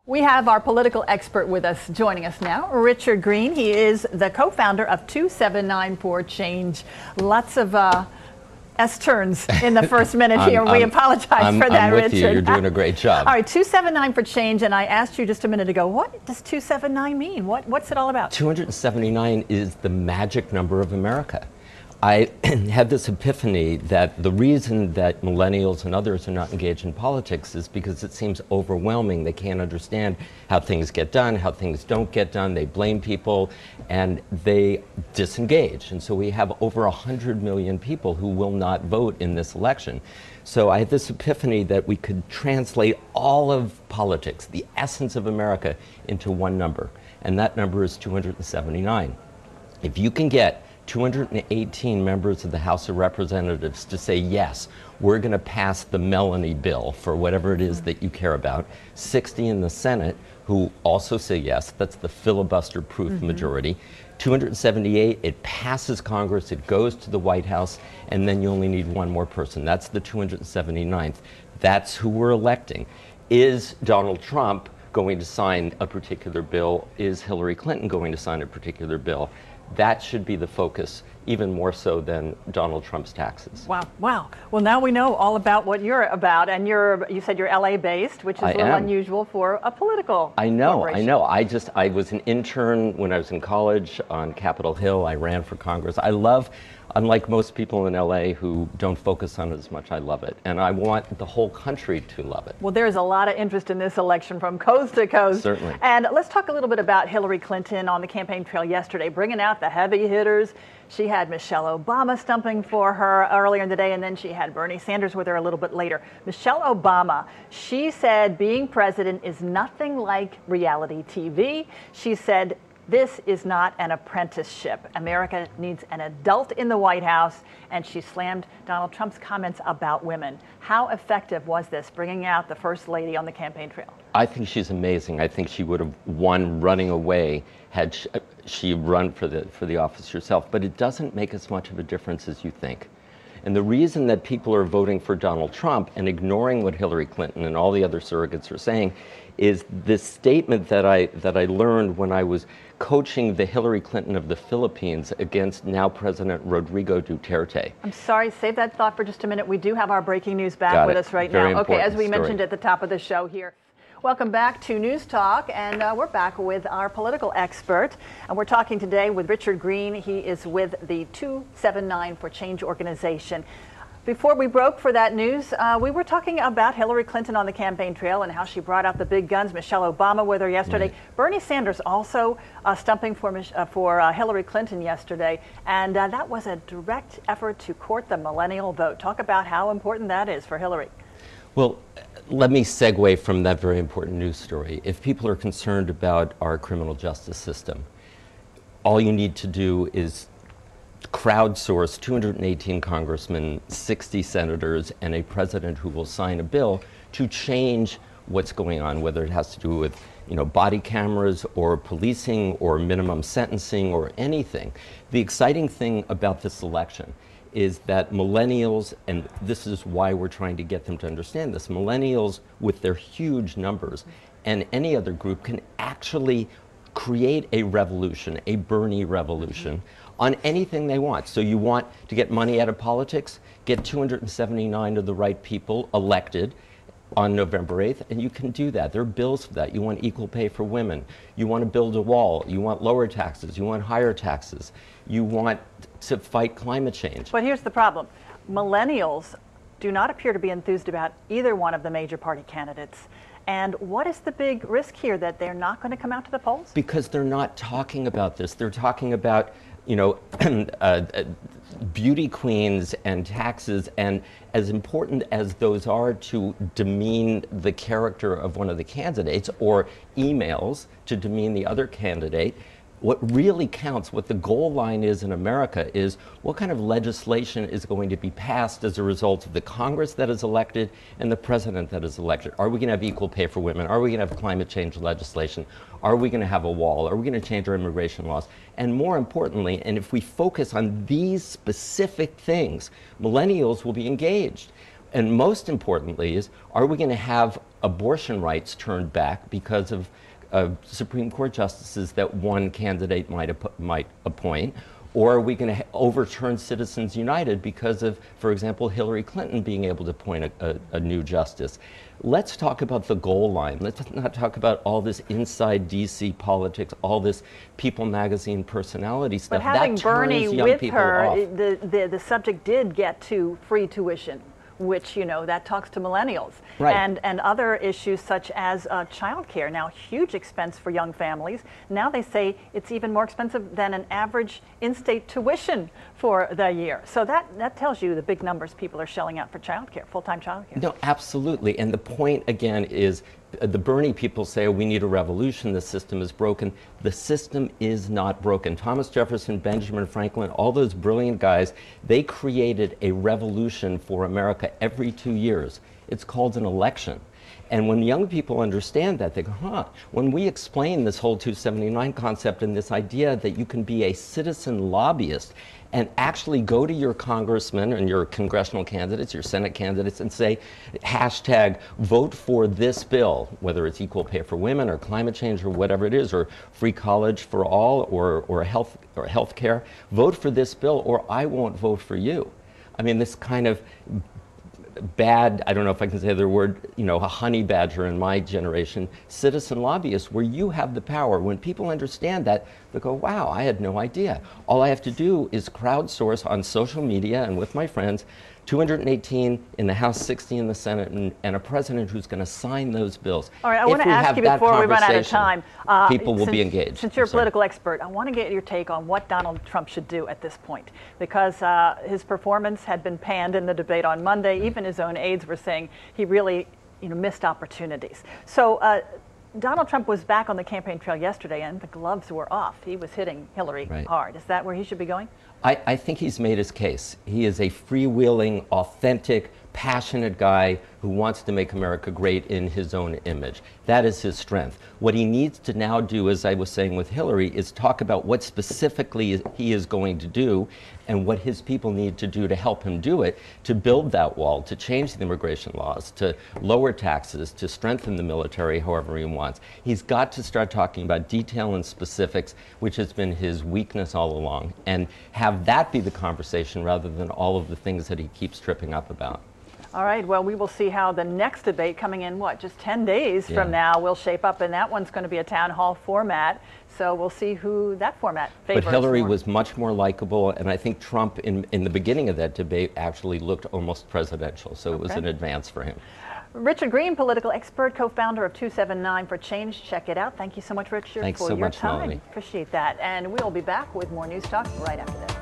We have our political expert with us joining us now, Richard Greene. He is the co-founder of 2794 for Change. Lots of S-turns in the first minute here. We apologize for that, Richard. Richard. You're doing a great job. All right, 279 for Change, and I asked you just a minute ago, what does 279 mean? What's it all about? 279 is the magic number of America. I had this epiphany that the reason that millennials and others are not engaged in politics is because it seems overwhelming. They can't understand how things get done, how things don't get done. They blame people and they disengage. And so we have over 100 million people who will not vote in this election. So I had this epiphany that we could translate all of politics, the essence of America, into one number. And that number is 279. If you can get 218 members of the House of Representatives to say, yes, we're going to pass the Melanie bill for whatever it is that you care about, 60 in the Senate who also say yes, that's the filibuster-proof majority, 278, it passes Congress, it goes to the White House, and then you only need one more person. That's the 279th. That's who we're electing. Is Donald Trump going to sign a particular bill? Is Hillary Clinton going to sign a particular bill? That should be the focus, even more so than Donald Trump's taxes. Wow, wow. Well, now we know all about what you're about, and you said you're LA-based, which is a little unusual for a political I know. corporation. I was an intern when I was in college on Capitol Hill. I ran for Congress. Unlike most people in LA who don't focus on it as much, I love it. And I want the whole country to love it. Well, there's a lot of interest in this election from coast to coast. Certainly. And let's talk a little bit about Hillary Clinton on the campaign trail yesterday, bringing out the heavy hitters. She had Michelle Obama stumping for her earlier in the day, and then she had Bernie Sanders with her a little bit later. Michelle Obama, she said being president is nothing like reality TV. She said, this is not an apprenticeship. America needs an adult in the White House, and she slammed Donald Trump's comments about women. How effective was this, bringing out the First Lady on the campaign trail? I think she's amazing. I think she would have won running away had she run for the office herself. But it doesn't make as much of a difference as you think. And the reason that people are voting for Donald Trump and ignoring what Hillary Clinton and all the other surrogates are saying is this statement that I learned when I was coaching the Hillary Clinton of the Philippines against now President Rodrigo Duterte. I'm sorry, save that thought for just a minute. We do have our breaking news back with us right now. Okay, as we mentioned at the top of the show here. Welcome back to News Talk, and we're back with our political expert. And we're talking today with Richard Greene. He is with the 279 for Change organization. Before we broke for that news, we were talking about Hillary Clinton on the campaign trail and how she brought out the big guns. Michelle Obama with her yesterday. Bernie Sanders also stumping for Hillary Clinton yesterday. And that was a direct effort to court the millennial vote. Talk about how important that is for Hillary. Well, let me segue from that very important news story. If people are concerned about our criminal justice system, all you need to do is crowdsource 218 congressmen, 60 senators, and a president who will sign a bill to change what's going on, whether it has to do with body cameras or policing or minimum sentencing or anything. The exciting thing about this election is that millennials, and this is why we're trying to get them to understand this, millennials with their huge numbers and any other group can actually create a revolution, a Bernie revolution, on anything they want. So you want to get money out of politics, get 279 of the right people elected on November 8th, and you can do that. There are bills for that. You want equal pay for women. You want to build a wall. You want lower taxes. You want higher taxes. You want to fight climate change. But here's the problem. Millennials do not appear to be enthused about either one of the major party candidates. And what is the big risk here, that they're not going to come out to the polls? Because they're not talking about this. They're talking about, beauty queens and taxes, and as important as those are to demean the character of one of the candidates, or emails to demean the other candidate, what really counts, what the goal line is in America, is what kind of legislation is going to be passed as a result of the Congress that is elected and the president that is elected. Are we going to have equal pay for women? Are we going to have climate change legislation? Are we going to have a wall? Are we going to change our immigration laws? And more importantly, and if we focus on these specific things, millennials will be engaged. And most importantly is, are we going to have abortion rights turned back because of Supreme Court justices that one candidate might appoint? Or are we going to overturn Citizens United because of, for example, Hillary Clinton being able to appoint a new justice? Let's talk about the goal line. Let's not talk about all this inside DC politics, all this People magazine personality stuff. But having that Bernie turns young with people her, off. the subject did get to free tuition, which, you know, that talks to millennials. Right. And other issues such as childcare. Now, huge expense for young families. Now they say it's even more expensive than an average in-state tuition for the year. So that tells you the big numbers people are shelling out for childcare, full-time childcare. No, absolutely. And the point, again, is the Bernie people say, oh, we need a revolution, the system is broken. The system is not broken. Thomas Jefferson, Benjamin Franklin, all those brilliant guys, they created a revolution for America every 2 years. It's called an election. And when young people understand that, they go, huh, when we explain this whole 279 concept and this idea that you can be a citizen lobbyist and actually go to your congressman and your congressional candidates, your Senate candidates, and say, hashtag, vote for this bill, whether it's equal pay for women or climate change or whatever it is, or free college for all, or health care, vote for this bill or I won't vote for you. I mean, this kind of bad, I don't know if I can say the word, you know, a honey badger in my generation, citizen lobbyist, where you have the power. When people understand that, they go, wow, I had no idea. All I have to do is crowdsource on social media and with my friends, 218 in the House, 60 in the Senate, and a president who's going to sign those bills. All right, I want to ask you before we run out of time. People will be engaged. Since you're a political expert, I want to get your take on what Donald Trump should do at this point, because his performance had been panned in the debate on Monday. Even his own aides were saying he really, you know, missed opportunities. So Donald Trump was back on the campaign trail yesterday, and the gloves were off. He was hitting Hillary hard. Is that where he should be going? I think he's made his case. He is a freewheeling, authentic, passionate guy who wants to make America great in his own image. That is his strength. What he needs to now do, as I was saying with Hillary, is talk about what specifically he is going to do and what his people need to do to help him do it, to build that wall, to change the immigration laws, to lower taxes, to strengthen the military however he wants. He's got to start talking about detail and specifics, which has been his weakness all along, and have that be the conversation rather than all of the things that he keeps tripping up about. All right, well, we will see how the next debate coming in, just 10 days from now will shape up, and that one's going to be a town hall format, so we'll see who that format favors. But Hillary was much more likable, and I think Trump, in the beginning of that debate, actually looked almost presidential, so it was an advance for him. Richard Greene, political expert, co-founder of 279 for Change. Check it out. Thank you so much, Richard, Thanks for so your much, time. Melanie. Appreciate that, and we'll be back with more News Talk right after this.